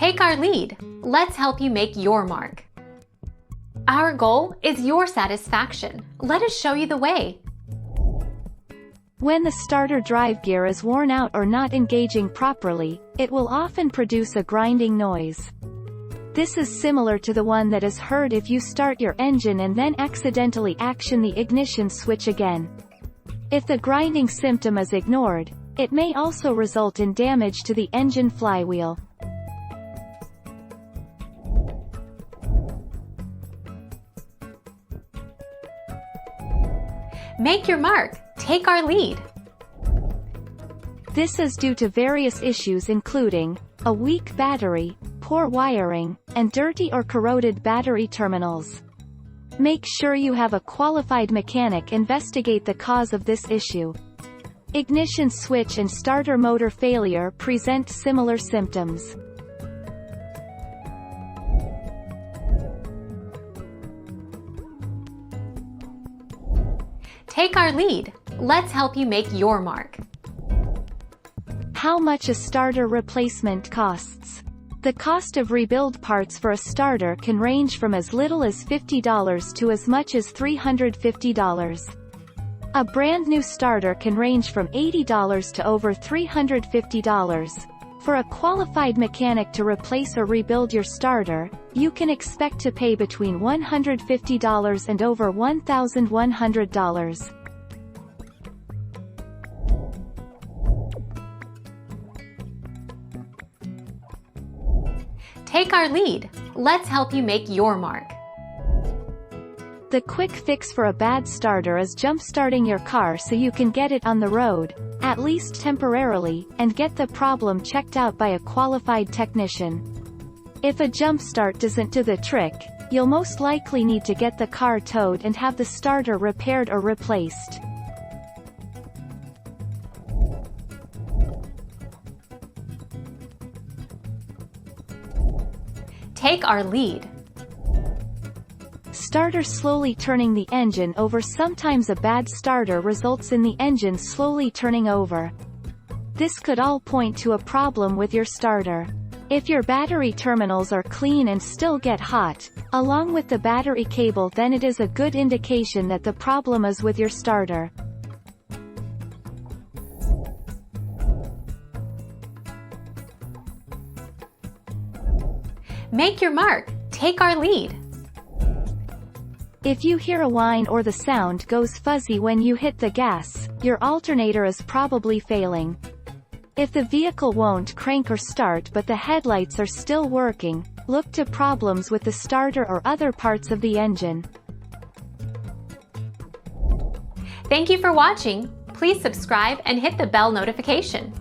Take our lead. Let's help you make your mark. Our goal is your satisfaction. Let us show you the way. When the starter drive gear is worn out or not engaging properly, it will often produce a grinding noise. This is similar to the one that is heard if you start your engine and then accidentally action the ignition switch again. If the grinding symptom is ignored, it may also result in damage to the engine flywheel. Make your mark. Take our lead. This is due to various issues including a weak battery, poor wiring, and dirty or corroded battery terminals. Make sure you have a qualified mechanic investigate the cause of this issue. Ignition switch and starter motor failure present similar symptoms. Take our lead. Let's help you make your mark. How much a starter replacement costs. The cost of rebuild parts for a starter can range from as little as $50 to as much as $350. A brand new starter can range from $80 to over $350. For a qualified mechanic to replace or rebuild your starter, you can expect to pay between $150 and over $1,100. Take our lead. Let's help you make your mark. The quick fix for a bad starter is jump-starting your car so you can get it on the road, at least temporarily, and get the problem checked out by a qualified technician. If a jump start doesn't do the trick, you'll most likely need to get the car towed and have the starter repaired or replaced. Take our lead. Starter slowly turning the engine over. Sometimes a bad starter results in the engine slowly turning over. This could all point to a problem with your starter. If your battery terminals are clean and still get hot, along with the battery cable, then it is a good indication that the problem is with your starter. Make your mark. Take our lead. If you hear a whine or the sound goes fuzzy when you hit the gas, your alternator is probably failing. If the vehicle won't crank or start but the headlights are still working, look to problems with the starter or other parts of the engine. Thank you for watching. Please subscribe and hit the bell notification.